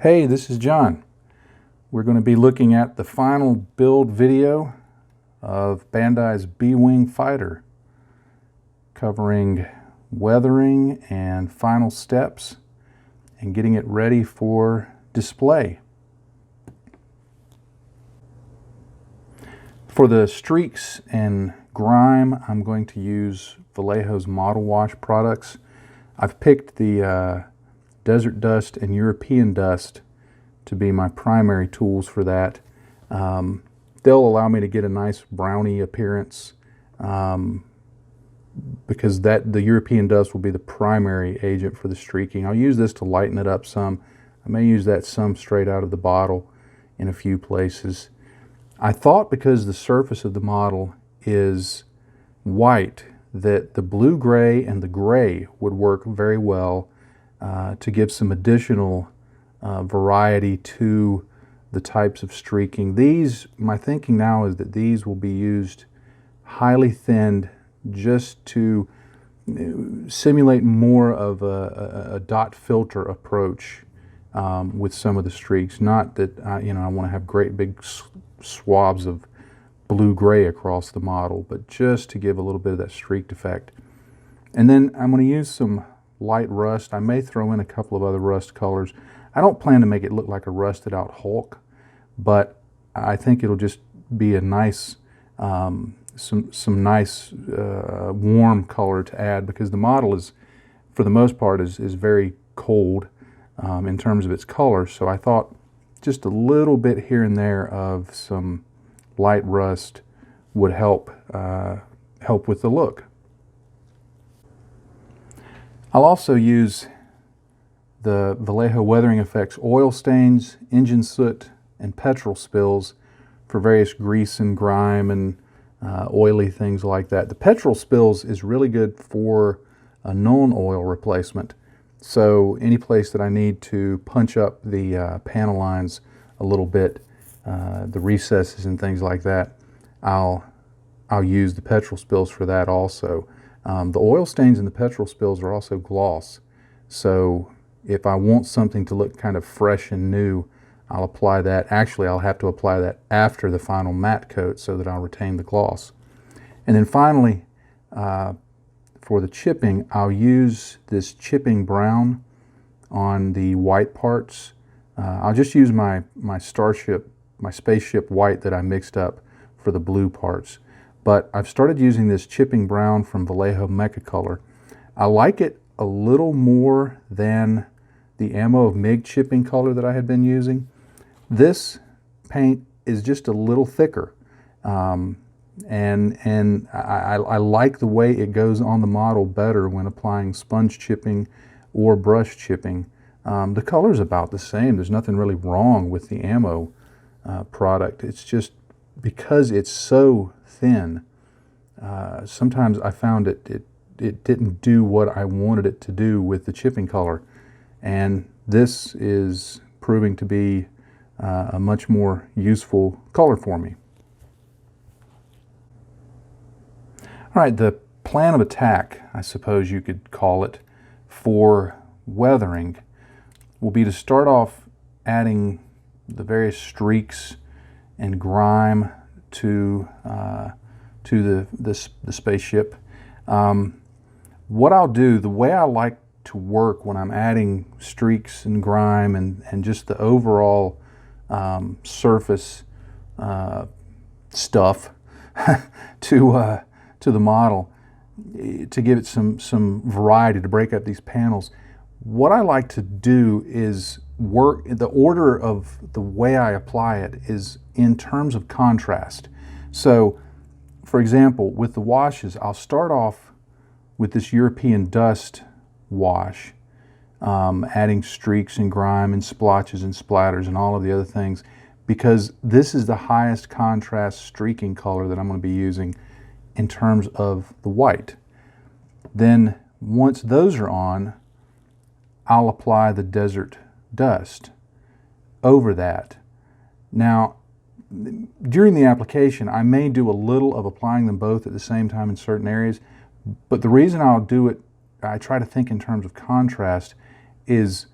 Hey, this is John. We're going to be looking at the final build video of Bandai's B-Wing fighter, covering weathering and final steps and getting it ready for display. For the streaks and grime, I'm going to use Vallejo's Model Wash products. I've picked the Desert Dust and European Dust to be my primary tools for that. They'll allow me to get a nice brownie appearance because the European Dust will be the primary agent for the streaking. I'll use this to lighten it up some. I may use that some straight out of the bottle in a few places. I thought because the surface of the model is white that the blue-gray and the gray would work very well to give some additional variety to the types of streaking. My thinking now is that these will be used highly thinned just to simulate more of a dot filter approach with some of the streaks. Not that I want to have great big swabs of blue-gray across the model, but just to give a little bit of that streaked effect. And then I'm going to use some light rust. I may throw in a couple of other rust colors. I don't plan to make it look like a rusted out Hulk, but I think it'll just be a nice, some nice warm color to add, because the model is, for the most part, is very cold in terms of its color. So I thought just a little bit here and there of some light rust would help with the look. I'll also use the Vallejo Weathering Effects oil stains, engine soot, and petrol spills for various grease and grime and oily things like that. The petrol spills is really good for a non-oil replacement. So any place that I need to punch up the panel lines a little bit, the recesses and things like that, I'll use the petrol spills for that also. The oil stains and the petrol spills are also gloss. So if I want something to look kind of fresh and new, I'll apply that. Actually, I'll have to apply that after the final matte coat so that I'll retain the gloss. And then finally, for the chipping, I'll use this chipping brown on the white parts. I'll just use my spaceship white that I mixed up for the blue parts. But I've started using this chipping brown from Vallejo Mecha Color. I like it a little more than the Ammo of MIG chipping color that I had been using. This paint is just a little thicker, and I like the way it goes on the model better when applying sponge chipping or brush chipping. The color's about the same. There's nothing really wrong with the Ammo product. It's just because it's so thin, sometimes I found it didn't do what I wanted it to do with the chipping color, and this is proving to be a much more useful color for me. All right, the plan of attack, I suppose you could call it, for weathering will be to start off adding the various streaks and grime to the spaceship. What I'll do, the way I like to work when I'm adding streaks and grime and just the overall surface stuff to the model, to give it some variety, to break up these panels, what I like to do is work, the order of the way I apply it is in terms of contrast. So, for example, with the washes, I'll start off with this European Dust wash, adding streaks and grime and splotches and splatters and all of the other things, because this is the highest contrast streaking color that I'm going to be using in terms of the white. Then once those are on, I'll apply the Desert Dust over that. Now, during the application, I may do a little of applying them both at the same time in certain areas, but the reason I'll do it, I try to think in terms of contrast, is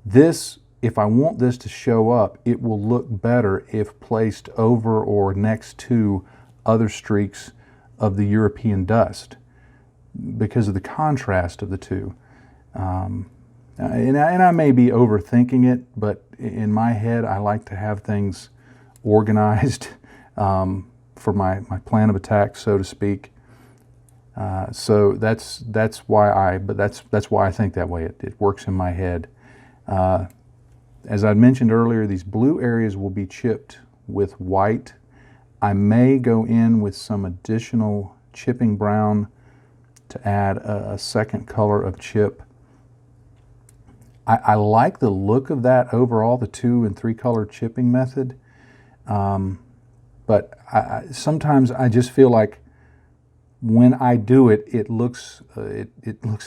this if I want this to show up, it will look better if placed over or next to other streaks of the European dust because of the contrast of the two. And I may be overthinking it, but in my head, I like to have things organized for my plan of attack, so to speak. So that's why I think that way. It works in my head. As I mentioned earlier, these blue areas will be chipped with white. I may go in with some additional chipping brown to add a second color of chip. I like the look of that overall, the 2 and 3 color chipping method. But sometimes I just feel like when I do it, it looks a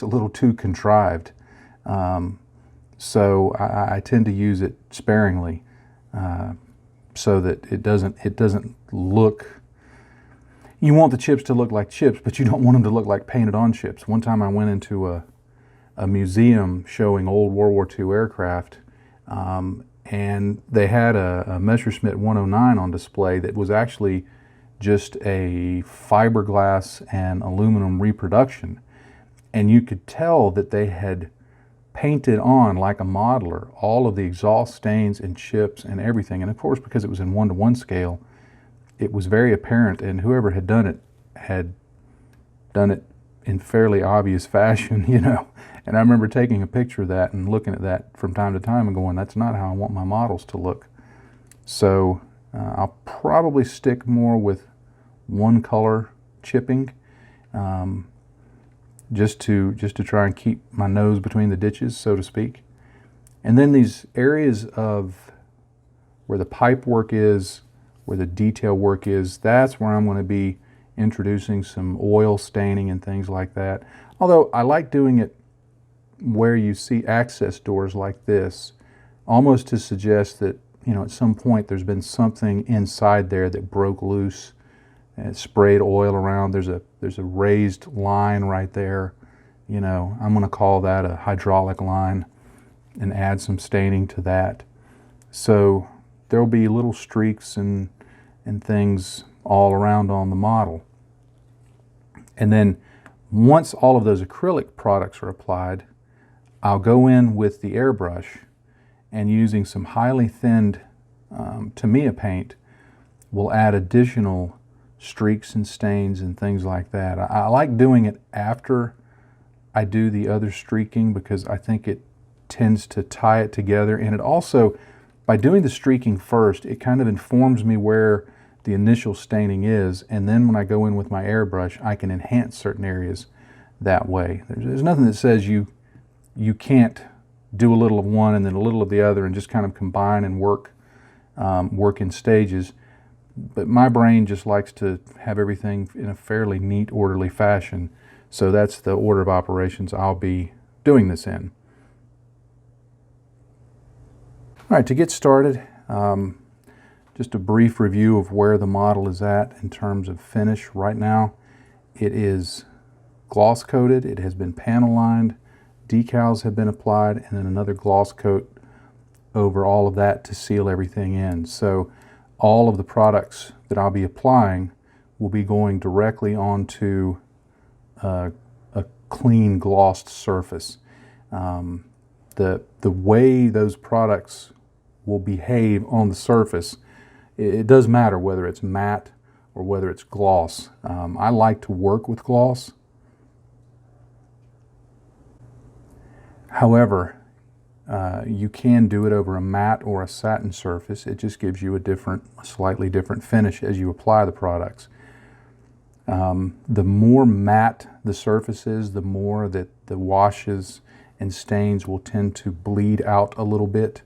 little too contrived. So I tend to use it sparingly, so that it doesn't look. You want the chips to look like chips, but you don't want them to look like painted on chips. One time I went into a museum showing old World War II aircraft, and they had a Messerschmitt 109 on display that was actually just a fiberglass and aluminum reproduction, and you could tell that they had painted on, like a modeler, all of the exhaust stains and chips and everything. And of course, because it was in 1:1 scale, it was very apparent, and whoever had done it had done it in fairly obvious fashion, you know. And I remember taking a picture of that and looking at that from time to time and going, that's not how I want my models to look. So I'll probably stick more with 1 color chipping, just to try and keep my nose between the ditches, so to speak. And then these areas of where the pipe work is, where the detail work is, that's where I'm going to be introducing some oil staining and things like that. Although I like doing it where you see access doors like this, almost to suggest that, you know, at some point there's been something inside there that broke loose and it sprayed oil around. There's a raised line right there. You know, I'm going to call that a hydraulic line and add some staining to that. So there'll be little streaks and things all around on the model. And then once all of those acrylic products are applied, I'll go in with the airbrush, and using some highly thinned Tamiya paint, we'll add additional streaks and stains and things like that. I like doing it after I do the other streaking because I think it tends to tie it together, and it also, by doing the streaking first, it kind of informs me where the initial staining is, and then when I go in with my airbrush, I can enhance certain areas that way. There's nothing that says you can't do a little of one and then a little of the other and just kind of combine and work in stages. But my brain just likes to have everything in a fairly neat, orderly fashion. So that's the order of operations I'll be doing this in. All right, to get started, just a brief review of where the model is at in terms of finish. Right now, it is gloss coated, it has been panel lined, decals have been applied, and then another gloss coat over all of that to seal everything in. So all of the products that I'll be applying will be going directly onto a clean glossed surface. The way those products will behave on the surface, it does matter whether it's matte or whether it's gloss. I like to work with gloss. However, you can do it over a matte or a satin surface. It just gives you a slightly different finish as you apply the products. The more matte the surface is, the more that the washes and stains will tend to bleed out a little bit.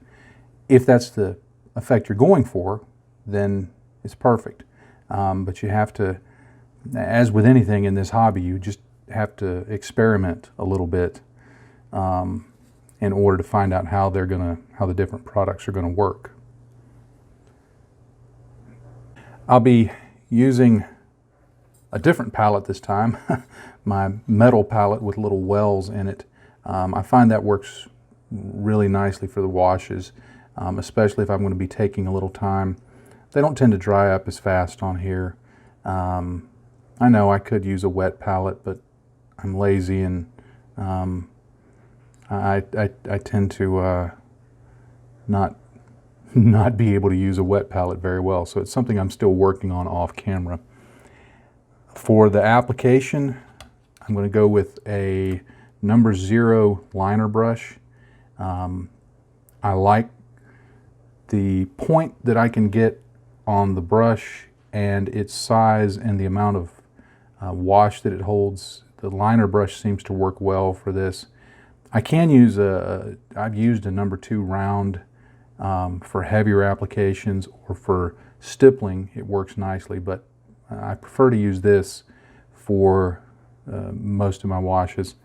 If that's the effect you're going for, then it's perfect. But you have to, as with anything in this hobby, you just have to experiment a little bit in order to find out how the different products are gonna work. I'll be using a different palette this time, my metal palette with little wells in it. I find that works really nicely for the washes, especially if I'm going to be taking a little time. They don't tend to dry up as fast on here. I know I could use a wet palette, but I'm lazy, and I tend to not be able to use a wet palette very well. So it's something I'm still working on off camera. For the application, I'm going to go with a number 0 liner brush. I like the point that I can get on the brush and its size and the amount of wash that it holds. The liner brush seems to work well for this. I can use I've used a number 2 round for heavier applications, or for stippling it works nicely, but I prefer to use this for most of my washes.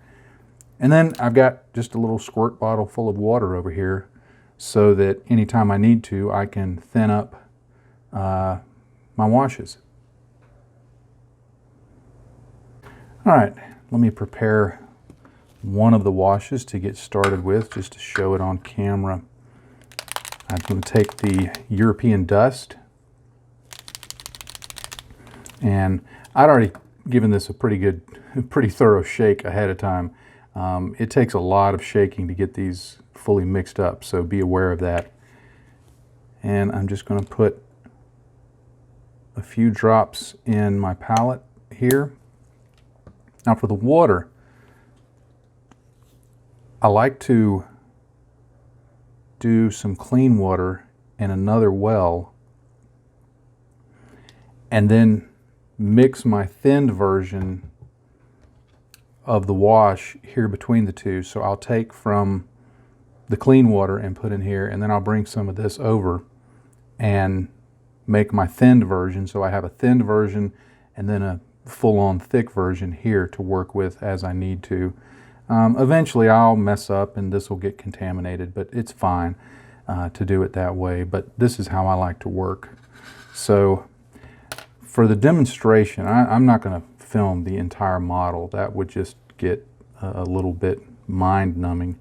And then I've got just a little squirt bottle full of water over here, so that anytime I need to, I can thin up my washes. All right, let me prepare one of the washes to get started with, just to show it on camera. I'm going to take the European Dust, and I'd already given this a pretty thorough shake ahead of time. It takes a lot of shaking to get these fully mixed up, so be aware of that. And I'm just going to put a few drops in my palette here. Now for the water, I like to do some clean water in another well, and then mix my thinned version of the wash here between the two. So I'll take from the clean water and put in here, and then I'll bring some of this over and make my thinned version. So I have a thinned version and then a full-on thick version here to work with as I need to. Eventually I'll mess up and this will get contaminated, but it's fine to do it that way. But this is how I like to work. So for the demonstration, I'm not going to film the entire model. That would just get a little bit mind-numbing.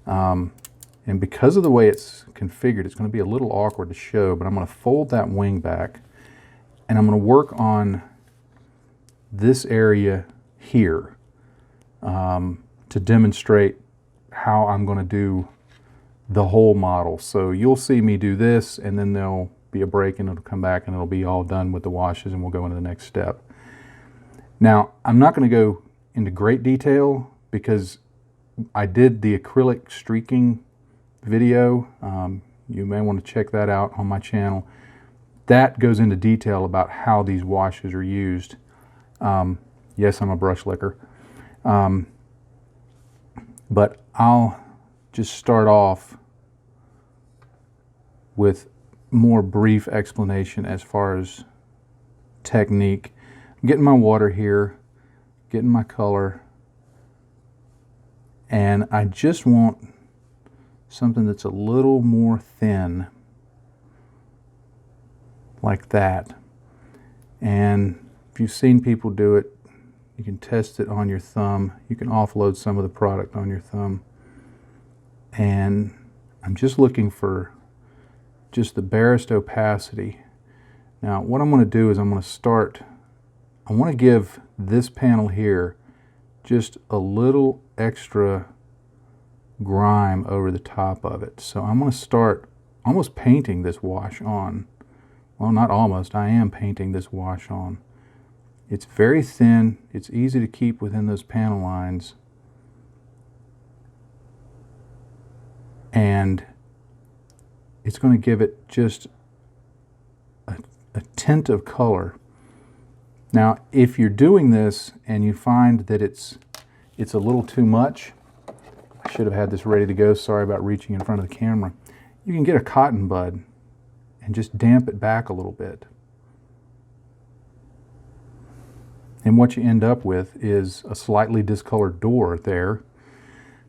And because of the way it's configured, it's going to be a little awkward to show, but I'm going to fold that wing back, and I'm going to work on this area here to demonstrate how I'm going to do the whole model. So you'll see me do this, and then there'll be a break, and it'll come back, and it'll be all done with the washes, and we'll go into the next step. Now, I'm not going to go into great detail because I did the acrylic streaking video. You may want to check that out on my channel. That goes into detail about how these washes are used. Yes, I'm a brush licker. But I'll just start off with more brief explanation as far as technique. I'm getting my water here, getting my color, and I just want something that's a little more thin, like that. And if you've seen people do it, you can test it on your thumb. You can offload some of the product on your thumb. And I'm just looking for just the barest opacity. Now what I'm going to do is I want to give this panel here just a little extra grime over the top of it. So I'm going to start almost painting this wash on. Well, not almost, I am painting this wash on. It's very thin, it's easy to keep within those panel lines, and it's going to give it just a tint of color. Now, if you're doing this and you find that it's a little too much, I should have had this ready to go, sorry about reaching in front of the camera. You can get a cotton bud and just damp it back a little bit. And what you end up with is a slightly discolored door there.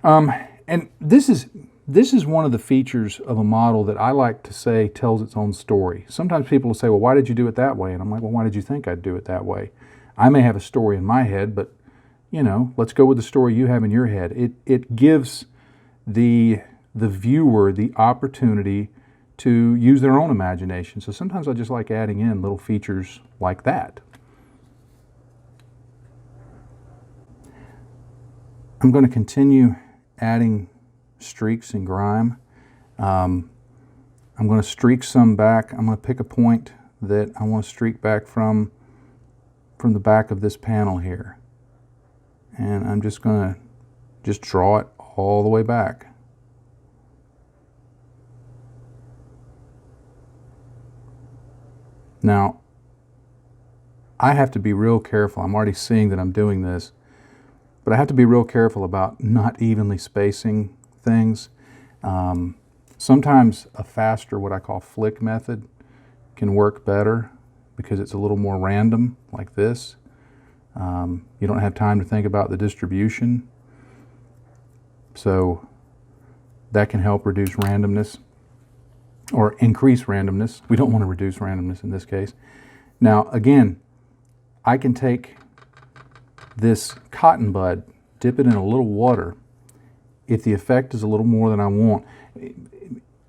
And this is one of the features of a model that I like to say tells its own story. Sometimes people will say, well, why did you do it that way? And I'm like, well, why did you think I'd do it that way? I may have a story in my head, but you know, let's go with the story you have in your head. It gives the the viewer the opportunity to use their own imagination. So sometimes I just like adding in little features like that. I'm going to continue adding streaks and grime. I'm going to streak some back. I'm going to pick a point that I want to streak back from the back of this panel here. And I'm just going to just draw it all the way back. Now, I have to be real careful. I'm already seeing that I'm doing this, but I have to be real careful about not evenly spacing things. Sometimes a faster, what I call flick method, can work better because it's a little more random, like this. You don't have time to think about the distribution, so that can help reduce randomness or increase randomness. We don't want to reduce randomness in this case. Now again, I can take this cotton bud, dip it in a little water. If the effect is a little more than I want,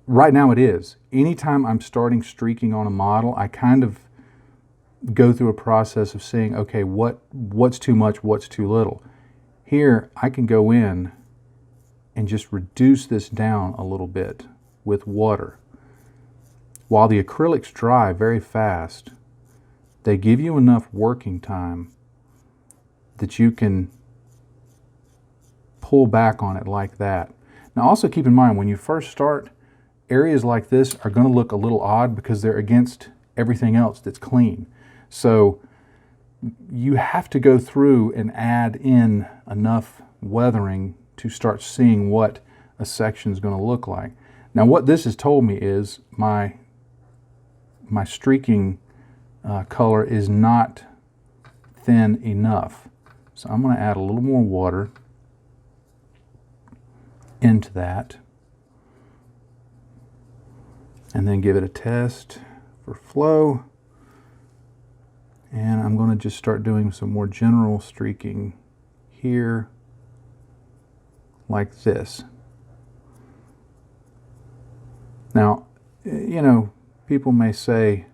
right now it is. Anytime I'm starting streaking on a model, I kind of go through a process of saying, okay, what's too much, what's too little. Here, I can go in and just reduce this down a little bit with water. While the acrylics dry very fast, they give you enough working time that you can pull back on it like that. Now also keep in mind, when you first start, areas like this are going to look a little odd because they're against everything else that's clean. So you have to go through and add in enough weathering to start seeing what a section is going to look like. Now what this has told me is my streaking color is not thin enough. So I'm going to add a little more water into that and then give it a test for flow. And I'm going to just start doing some more general streaking here like this. Now, you know, people may say,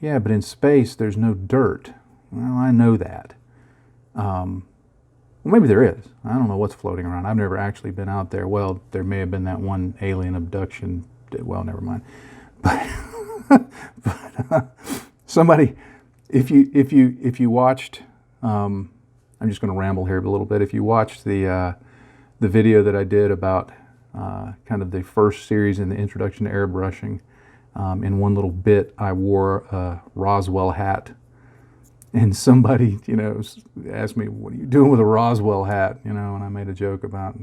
yeah, but in space there's no dirt. Well, I know that. Well, maybe there is. I don't know what's floating around. I've never actually been out there. Well, there may have been that one alien abduction. Well, never mind. But somebody, if you watched, I'm just going to ramble here a little bit. If you watched the video that I did about kind of the first series in the introduction to airbrushing, in one little bit I wore a Roswell hat. And somebody, you know, asked me, what are you doing with a Roswell hat? You know, and I made a joke about,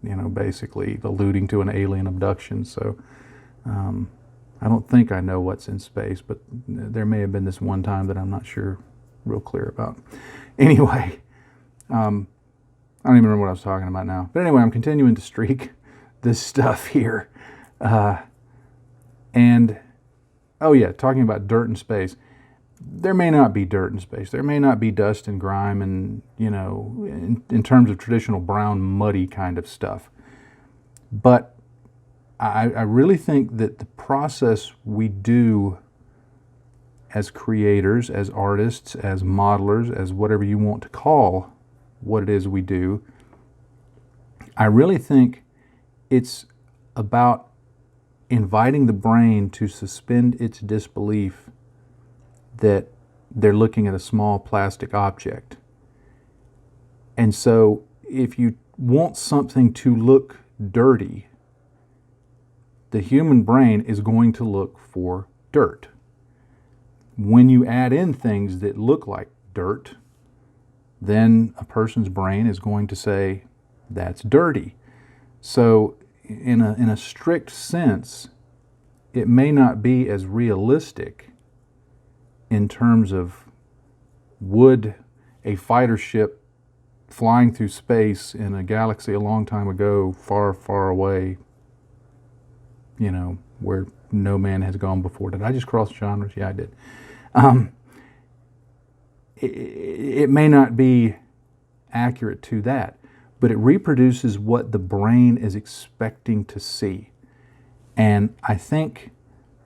you know, basically alluding to an alien abduction. So I don't think I know what's in space, but there may have been this one time that I'm not sure real clear about. Anyway, I don't even remember what I was talking about now. But anyway, I'm continuing to streak this stuff here. And, oh yeah, talking about dirt in space. There may not be dirt in space. There may not be dust and grime and, you know, in terms of traditional brown, muddy kind of stuff. But I really think that the process we do as creators, as artists, as modelers, as whatever you want to call what it is we do, I really think it's about inviting the brain to suspend its disbelief that they're looking at a small plastic object. And so if you want something to look dirty, the human brain is going to look for dirt. When you add in things that look like dirt, then a person's brain is going to say, that's dirty. So in a strict sense, it may not be as realistic in terms of would a fighter ship flying through space in a galaxy a long time ago, far, far away, you know, where no man has gone before. Did I just cross genres? Yeah, I did. It may not be accurate to that, but it reproduces what the brain is expecting to see. And I think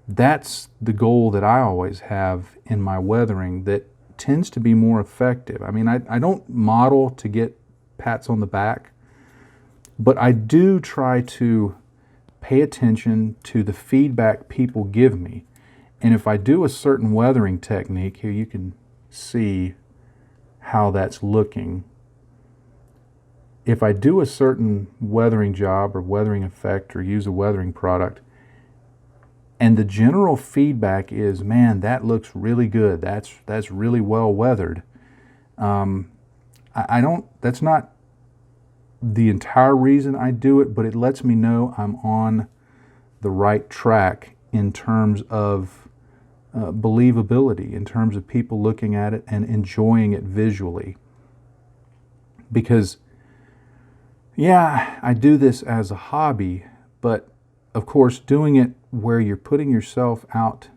that's the goal that I always have in my weathering that tends to be more effective. I mean, I don't model to get pats on the back, but I do try to pay attention to the feedback people give me. And if I do a certain weathering technique, here you can see how that's looking. If I do a certain weathering job or weathering effect or use a weathering product, and the general feedback is, man, that looks really good, that's really well weathered, that's not the entire reason I do it, but it lets me know I'm on the right track in terms of believability, in terms of people looking at it and enjoying it visually. Because, yeah, I do this as a hobby, but of course doing it where you're putting yourself out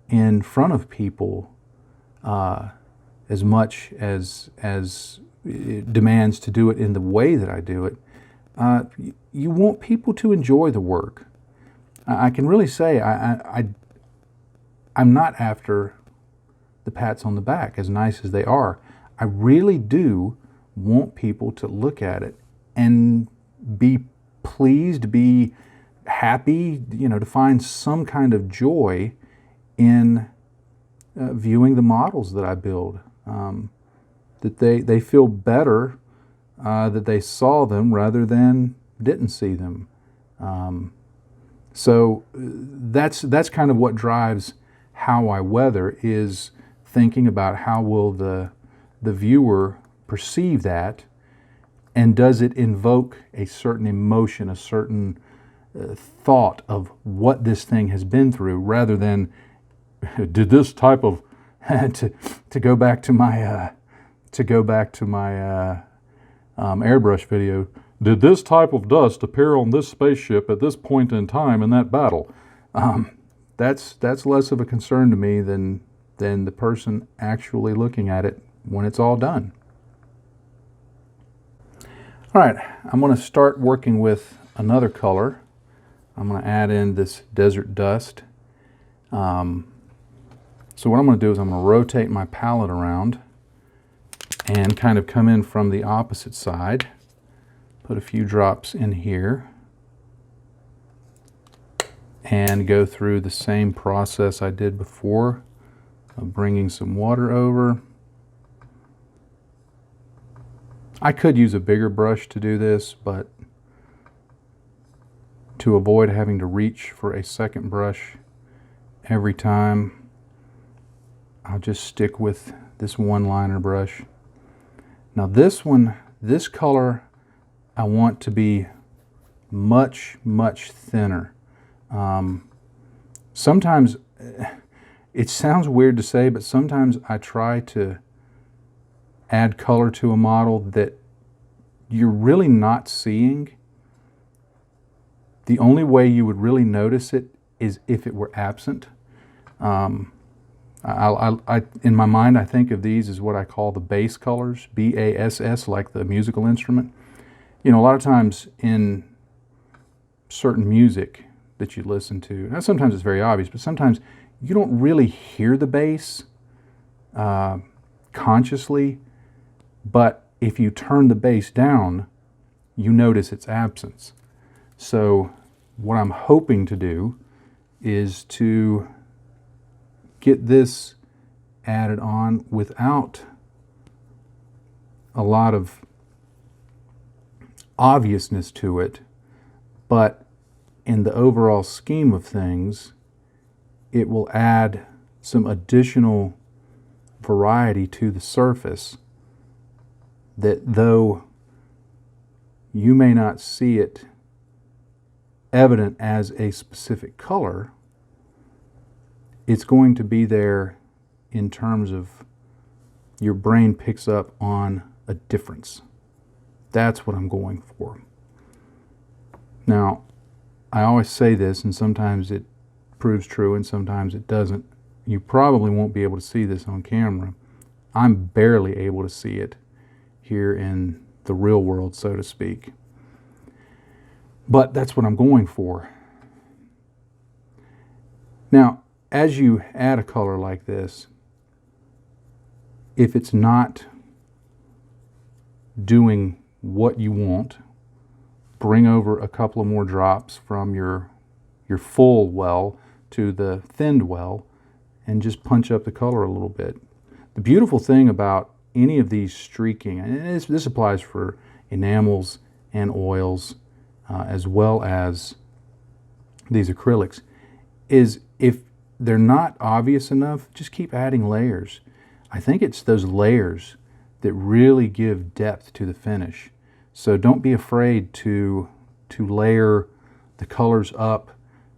in front of people as much as it demands to do it in the way that I do it, you want people to enjoy the work. I can really say I'm not after the pats on the back, as nice as they are. I really do want people to look at it and be pleased, be happy, to find some kind of joy in viewing the models that I build. That they feel better that they saw them rather than didn't see them. So that's kind of what drives how I weather, is thinking about how will the viewer perceive that, and does it invoke a certain emotion, a certain thought of what this thing has been through, rather than did this type of to go back to my airbrush video, did this type of dust appear on this spaceship at this point in time in that battle? That's less of a concern to me than the person actually looking at it when it's all done. All right, I'm going to start working with another color. I'm going to add in this desert dust. So what I'm going to do is I'm going to rotate my palette around and kind of come in from the opposite side. Put a few drops in here and go through the same process I did before of bringing some water over. I could use a bigger brush to do this, but to avoid having to reach for a second brush every time, I'll just stick with this one-liner brush. Now this color, I want to be much, much thinner. Sometimes, it sounds weird to say, but sometimes I try to add color to a model that you're really not seeing. The only way you would really notice it is if it were absent. In my mind, I think of these as what I call the bass colors, B-A-S-S, like the musical instrument. A lot of times in certain music that you listen to, now sometimes it's very obvious, but sometimes you don't really hear the bass consciously, but if you turn the bass down, you notice its absence. So what I'm hoping to do is to get this added on without a lot of obviousness to it, but in the overall scheme of things, it will add some additional variety to the surface that, though you may not see it evident as a specific color, it's going to be there in terms of your brain picks up on a difference. That's what I'm going for. Now, I always say this, and sometimes it proves true and sometimes it doesn't. You probably won't be able to see this on camera. I'm barely able to see it here in the real world, so to speak. But that's what I'm going for. Now, as you add a color like this, if it's not doing what you want, bring over a couple of more drops from your full well to the thinned well and just punch up the color a little bit. The beautiful thing about any of these streaking, and this applies for enamels and oils as well as these acrylics, is if they're not obvious enough, just keep adding layers. I think it's those layers that really give depth to the finish. So don't be afraid to layer the colors up,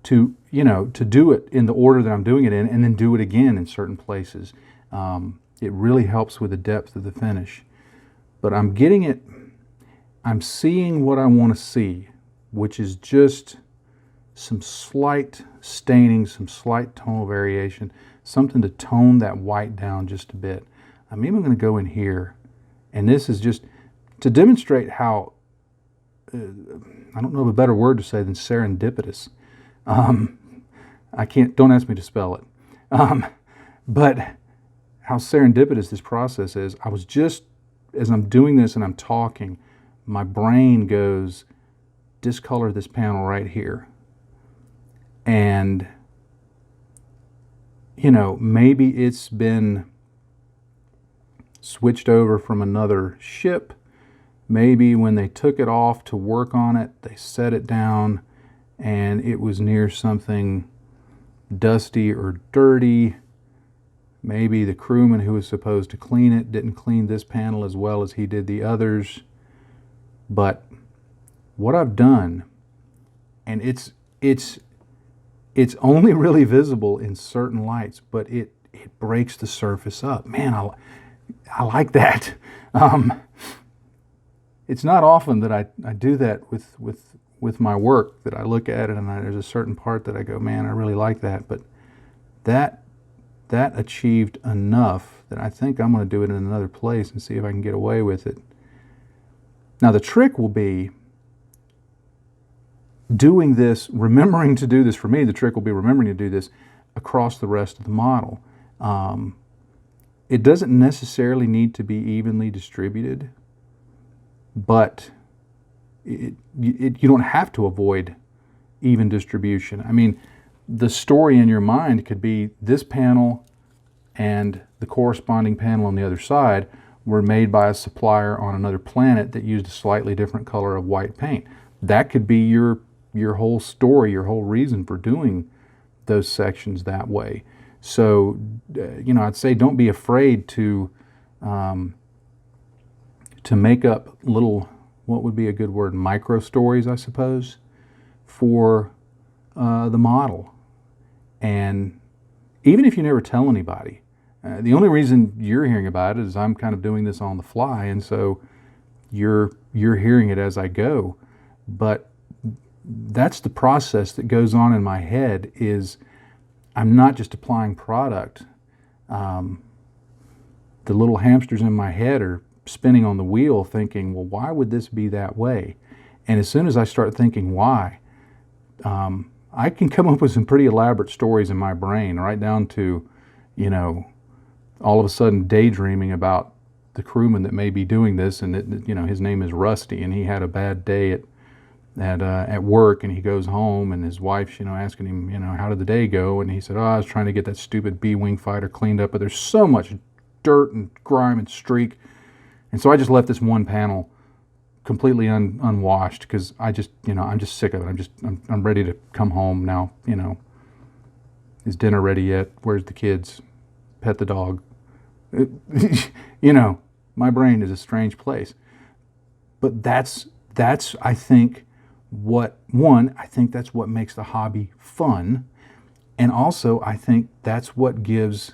to do it in the order that I'm doing it in, and then do it again in certain places. It really helps with the depth of the finish. But I'm seeing what I want to see, which is just some slight staining, some slight tonal variation, something to tone that white down just a bit. I'm even going to go in here, and this is just to demonstrate how, I don't know of a better word to say than serendipitous. Don't ask me to spell it. But how serendipitous this process is. I was just, as I'm doing this and I'm talking, my brain goes, discolor this panel right here. And, maybe it's been switched over from another ship. Maybe when they took it off to work on it, they set it down and it was near something dusty or dirty. Maybe the crewman who was supposed to clean it didn't clean this panel as well as he did the others. But what I've done, and it's only really visible in certain lights, but it breaks the surface up. Man, I like that. It's not often that I do that with my work, that I look at it and there's a certain part that I go, man, I really like that. But that achieved enough that I think I'm going to do it in another place and see if I can get away with it. Now the trick will be doing this, remembering to do this. For me, the trick will be remembering to do this across the rest of the model. It doesn't necessarily need to be evenly distributed, but you don't have to avoid even distribution. I mean, the story in your mind could be this panel and the corresponding panel on the other side were made by a supplier on another planet that used a slightly different color of white paint. That could be your whole story, your whole reason for doing those sections that way. So, I'd say don't be afraid to make up little, what would be a good word, micro stories, I suppose, for the model. And even if you never tell anybody, the only reason you're hearing about it is I'm kind of doing this on the fly, and so you're hearing it as I go. But that's the process that goes on in my head. Is I'm not just applying product. The little hamsters in my head are spinning on the wheel thinking, well, why would this be that way? And as soon as I start thinking why, I can come up with some pretty elaborate stories in my brain, right down to, all of a sudden daydreaming about the crewman that may be doing this, and his name is Rusty, and he had a bad day at work, and he goes home, and his wife's asking him, how did the day go? And he said, I was trying to get that stupid B-wing fighter cleaned up, but there's so much dirt and grime and streak, and so I just left this one panel completely unwashed because I'm just sick of it. I'm ready to come home now. Is dinner ready yet? Where's the kids? Pet the dog. My brain is a strange place. But that's I think that's what makes the hobby fun, and also I think that's what gives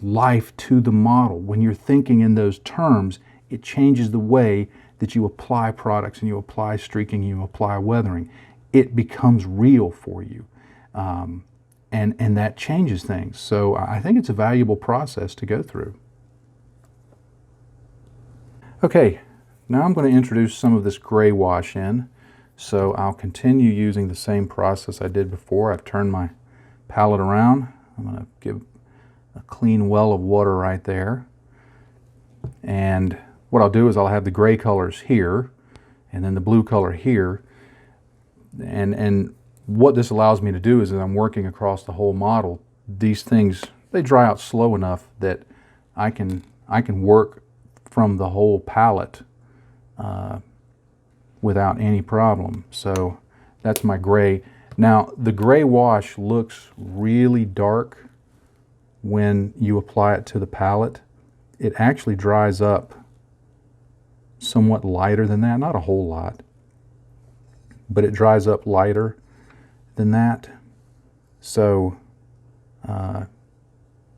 life to the model. When you're thinking in those terms, it changes the way that you apply products and you apply streaking, you apply weathering. It becomes real for you. And that changes things. So I think it's a valuable process to go through. Okay, Now I'm going to introduce some of this gray wash in. So I'll continue using the same process I did before. I've turned my palette around. I'm going to give a clean well of water right there. And what I'll do is I'll have the gray colors here and then the blue color here. And what this allows me to do is, as I'm working across the whole model, these things, they dry out slow enough that I can work from the whole palette without any problem. So that's my gray. Now the gray wash looks really dark when you apply it to the palette. It actually dries up somewhat lighter than that, not a whole lot, but it dries up lighter than that. So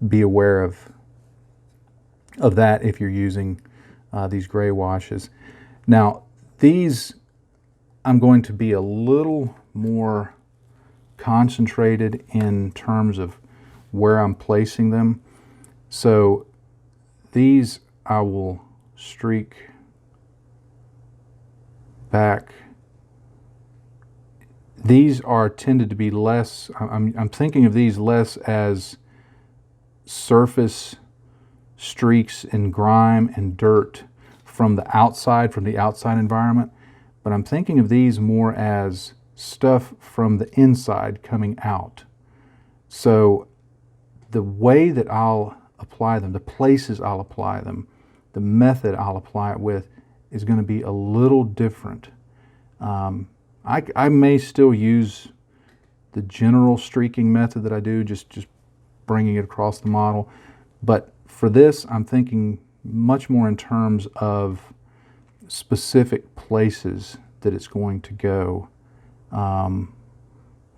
be aware of that if you're using these gray washes. Now these, I'm going to be a little more concentrated in terms of where I'm placing them. So these I will streak back. These are tended to be less, I'm thinking of these less as surface streaks and grime and dirt from the outside environment, but I'm thinking of these more as stuff from the inside coming out. So the way that I'll apply them, the places I'll apply them, the method I'll apply it with is going to be a little different. I may still use the general streaking method that I do, just bringing it across the model, but for this I'm thinking much more in terms of specific places that it's going to go.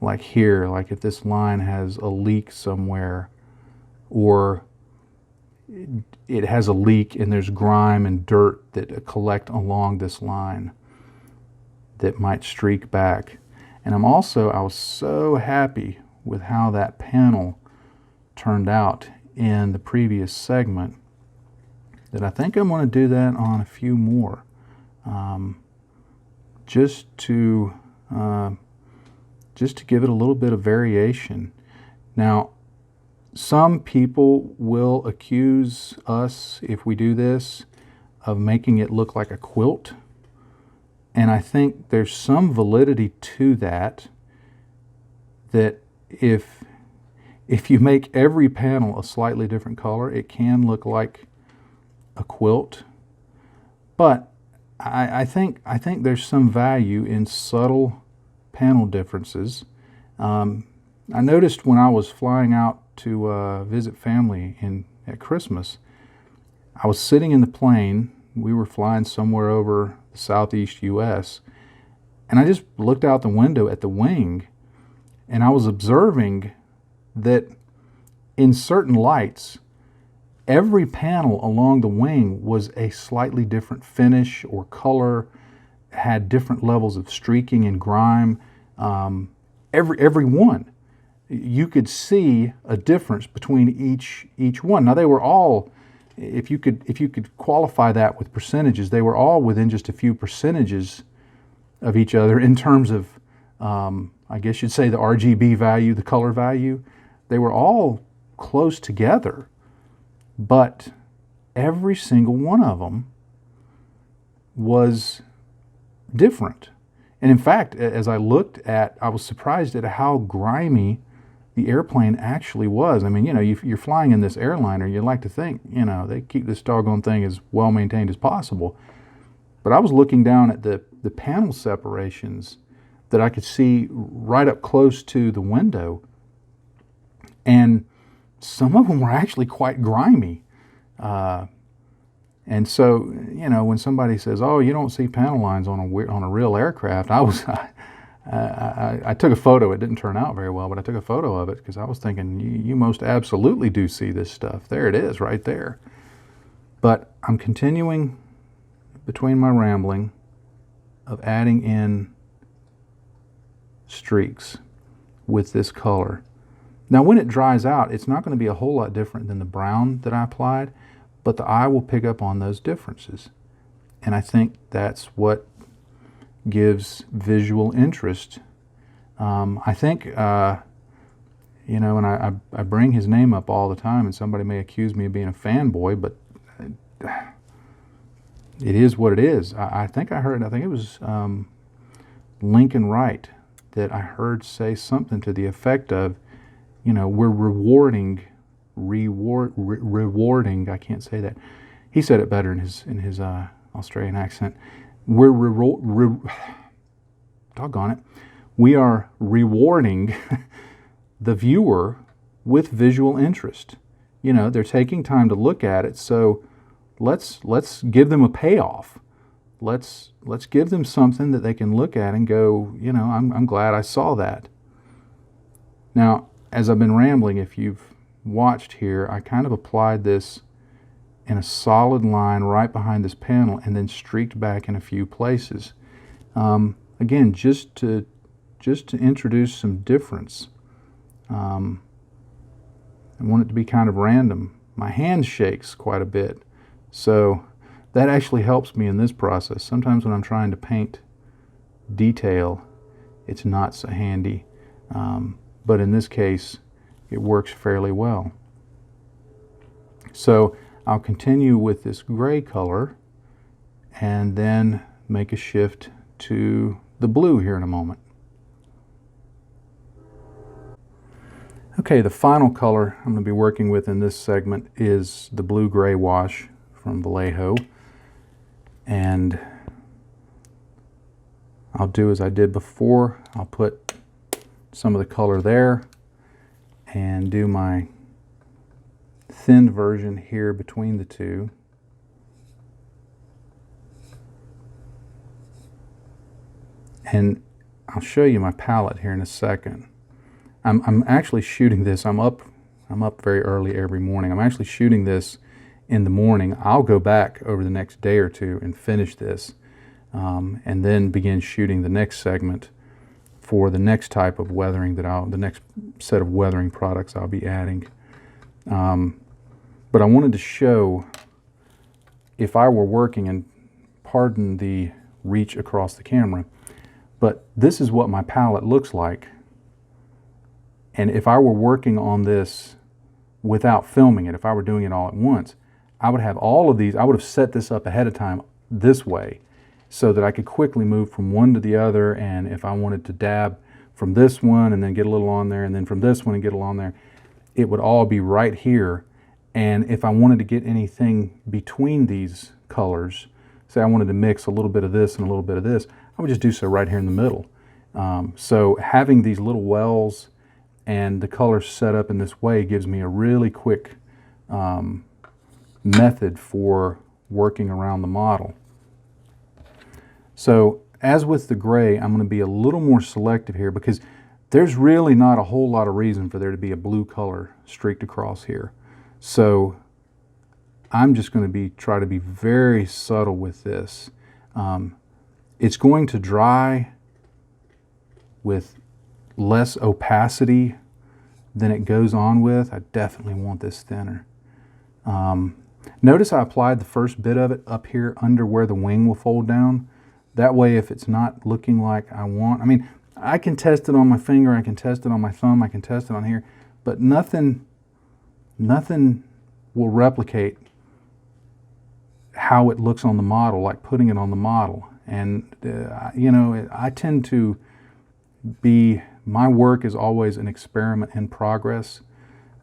Like here, like if this line has a leak somewhere, or it has a leak and there's grime and dirt that collect along this line that might streak back. And I was so happy with how that panel turned out in the previous segment that I think I'm going to do that on a few more, just to give it a little bit of variation. Now, some people will accuse us, if we do this, of making it look like a quilt. And I think there's some validity to that, that if you make every panel a slightly different color, it can look like a quilt. But I think there's some value in subtle panel differences. I noticed when I was flying out to visit family at Christmas, I was sitting in the plane. We were flying somewhere over the southeast U.S., and I just looked out the window at the wing, and I was observing that in certain lights, every panel along the wing was a slightly different finish or color, had different levels of streaking and grime. Every one, you could see a difference between each one. Now they were all, if you could qualify that with percentages, they were all within just a few percentages of each other in terms of, I guess you'd say the RGB value, the color value. They were all close together, but every single one of them was different. And in fact, as I looked at, I was surprised at how grimy the airplane actually was. I mean, you know, you're flying in this airliner, you'd like to think, you know, they keep this doggone thing as well maintained as possible. But I was looking down at the panel separations that I could see right up close to the window, and some of them were actually quite grimy. And so, you know, when somebody says, "Oh, you don't see panel lines on a real aircraft," I took a photo. It didn't turn out very well, but I took a photo of it because I was thinking, you most absolutely do see this stuff. There it is, right there. But I'm continuing between my rambling of adding in streaks with this color. Now, when it dries out, it's not going to be a whole lot different than the brown that I applied, but the eye will pick up on those differences. And I think that's what gives visual interest. I think, you know, and I bring his name up all the time, and somebody may accuse me of being a fanboy, but it is what it is. I think it was Lincoln Wright that I heard say something to the effect of, you know, we're rewarding, I can't say that. He said it better in his Australian accent. Doggone it. We are rewarding the viewer with visual interest. You know, they're taking time to look at it, so let's give them a payoff. Let's give them something that they can look at and go, you know, I'm glad I saw that. Now, as I've been rambling, if you've watched here, I kind of applied this in a solid line right behind this panel and then streaked back in a few places. Again, just to introduce some difference. I want it to be kind of random. My hand shakes quite a bit, so that actually helps me in this process. Sometimes when I'm trying to paint detail, it's not so handy, but in this case, it works fairly well. So I'll continue with this gray color and then make a shift to the blue here in a moment. Okay, the final color I'm going to be working with in this segment is the blue-gray wash from Vallejo. And I'll do as I did before. I'll put some of the color there and do my thin version here between the two. And I'll show you my palette here in a second. I'm actually shooting this. I'm up very early every morning. I'm actually shooting this in the morning. I'll go back over the next day or two and finish this, and then begin shooting the next segment for the next type of weathering the next set of weathering products I'll be adding. But I wanted to show, if I were working, and pardon the reach across the camera, but this is what my palette looks like. And if I were working on this without filming it, if I were doing it all at once, I would have all of these, I would have set this up ahead of time this way so that I could quickly move from one to the other, and if I wanted to dab from this one and then get a little on there, and then from this one and get a little on there, it would all be right here. And if I wanted to get anything between these colors, say I wanted to mix a little bit of this and a little bit of this, I would just do so right here in the middle. So having these little wells and the colors set up in this way gives me a really quick method for working around the model. So as with the gray, I'm going to be a little more selective here because there's really not a whole lot of reason for there to be a blue color streaked across here. So I'm just going to try to be very subtle with this. It's going to dry with less opacity than it goes on with. I definitely want this thinner. Notice I applied the first bit of it up here under where the wing will fold down. That way, if it's not looking like I want, I mean, I can test it on my finger, I can test it on my thumb, I can test it on here, but nothing will replicate how it looks on the model, like putting it on the model. And you know, I tend to my work is always an experiment in progress.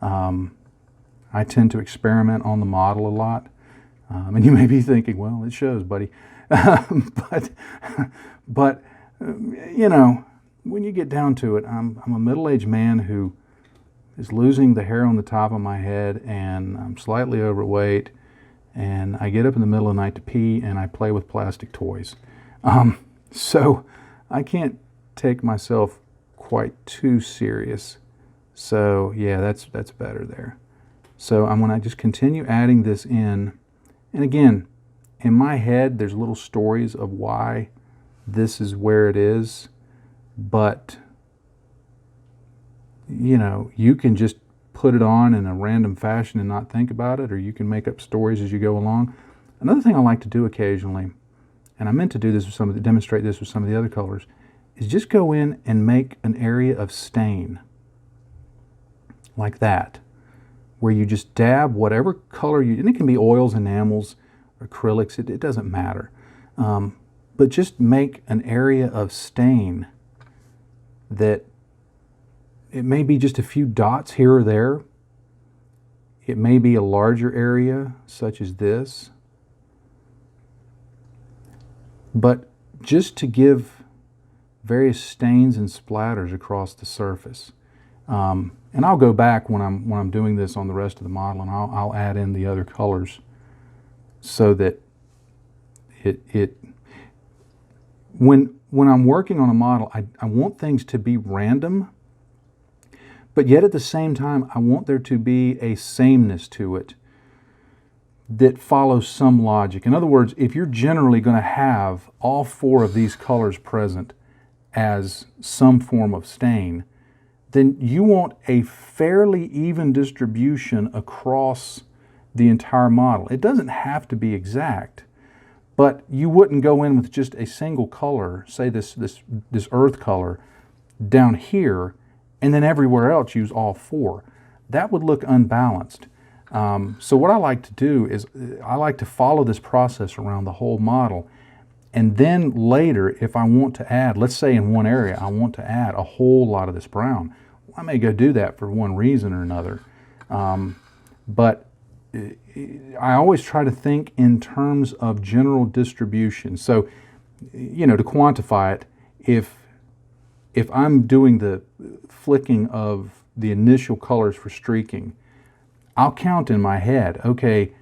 I tend to experiment on the model a lot. And you may be thinking, well, it shows, buddy. but you know, when you get down to it, I'm a middle-aged man who is losing the hair on the top of my head, and I'm slightly overweight, and I get up in the middle of the night to pee, and I play with plastic toys. So I can't take myself quite too serious. So yeah, that's better there. So I'm going to just continue adding this in. And again, in my head, there's little stories of why this is where it is. But, you know, you can just put it on in a random fashion and not think about it, or you can make up stories as you go along. Another thing I like to do occasionally and I meant to do this with demonstrate this with some of the other colors, is just go in and make an area of stain like that, where you just dab whatever color and it can be oils, enamels, acrylics, it doesn't matter. But just make an area of stain that it may be just a few dots here or there. It may be a larger area, such as this. But just to give various stains and splatters across the surface. And I'll go back when I'm doing this on the rest of the model, and I'll add in the other colors so that when I'm working on a model, I want things to be random, but yet at the same time, I want there to be a sameness to it that follows some logic. In other words, if you're generally going to have all four of these colors present as some form of stain, then you want a fairly even distribution across the entire model. It doesn't have to be exact, but you wouldn't go in with just a single color, say this earth color, down here, and then everywhere else use all four. That would look unbalanced. So what I like to do is I like to follow this process around the whole model, and then later, if I want to add, let's say in one area, I want to add a whole lot of this brown. I may go do that for one reason or another. But I always try to think in terms of general distribution. So, you know, to quantify it, if I'm doing the flicking of the initial colors for streaking, I'll count in my head, okay,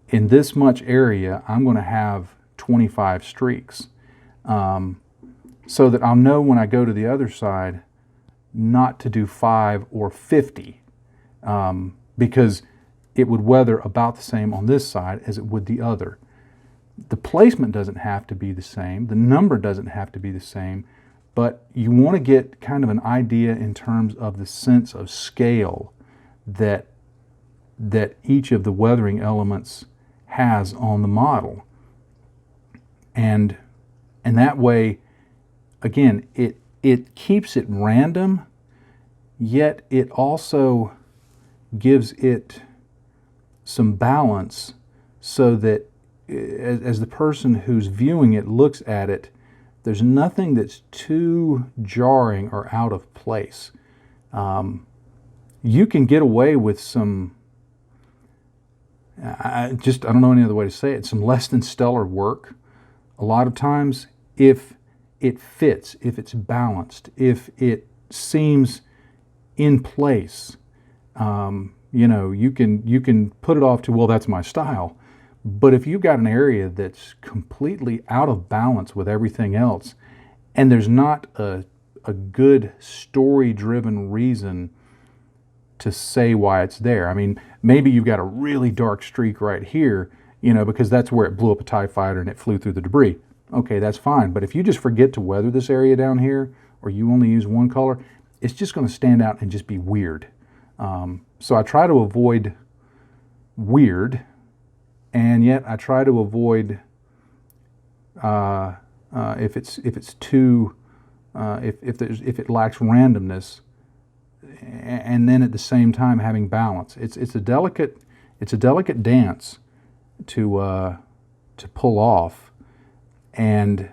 in this much area, I'm going to have 25 streaks. So that I'll know when I go to the other side not to do 5 or 50, because it would weather about the same on this side as it would the other. The placement doesn't have to be the same, the number doesn't have to be the same, but you want to get kind of an idea in terms of the sense of scale that each of the weathering elements has on the model. And that way, again, it keeps it random, yet it also gives it some balance so that as the person who's viewing it looks at it, there's nothing that's too jarring or out of place. You can get away with some, I don't know any other way to say it, some less than stellar work a lot of times if it fits, if it's balanced, if it seems in place. You know, you can put it off to, well, that's my style. But if you've got an area that's completely out of balance with everything else, and there's not a good story-driven reason to say why it's there. I mean, maybe you've got a really dark streak right here, you know, because that's where it blew up a TIE fighter and it flew through the debris. Okay, that's fine. But if you just forget to weather this area down here, or you only use one color, it's just going to stand out and just be weird. So I try to avoid weird, and yet I try to avoid if it lacks randomness, and then at the same time having balance. It's a delicate dance to pull off, and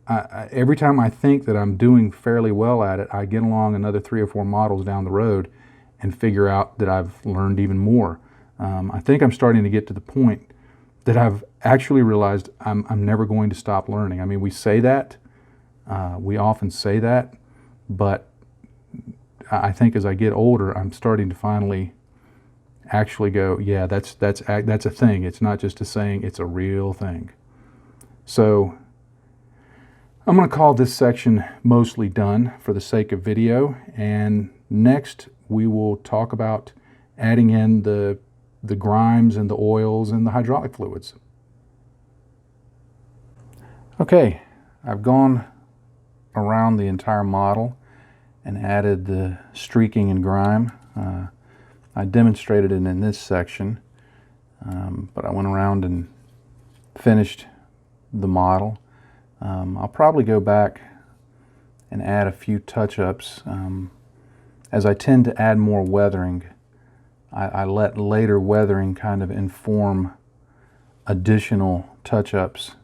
every time I think that I'm doing fairly well at it, I get along another 3 or 4 models down the road and figure out that I've learned even more. I think I'm starting to get to the point that I've actually realized I'm never going to stop learning. I mean, we say that, we often say that, but I think as I get older, I'm starting to finally actually go, yeah, that's a thing. It's not just a saying, it's a real thing. So I'm going to call this section mostly done for the sake of video, and next we will talk about adding in the grimes and the oils and the hydraulic fluids. Okay, I've gone around the entire model and added the streaking and grime. I demonstrated it in this section, but I went around and finished the model. I'll probably go back and add a few touch-ups. As I tend to add more weathering, I let later weathering kind of inform additional touch-ups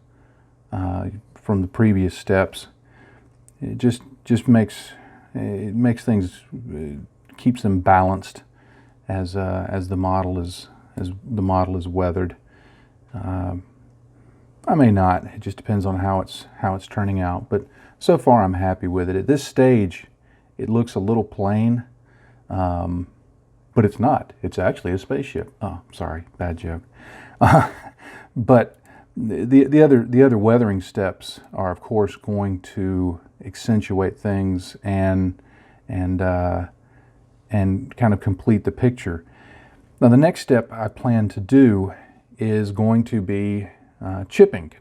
from the previous steps. It just makes things, keeps them balanced as the model is weathered. I may not. It just depends on how it's turning out. But so far, I'm happy with it. At this stage, it looks a little plain, but it's not. It's actually a spaceship. Oh, sorry, bad joke. But the other weathering steps are, of course, going to accentuate things and kind of complete the picture. Now, the next step I plan to do is going to be chipping.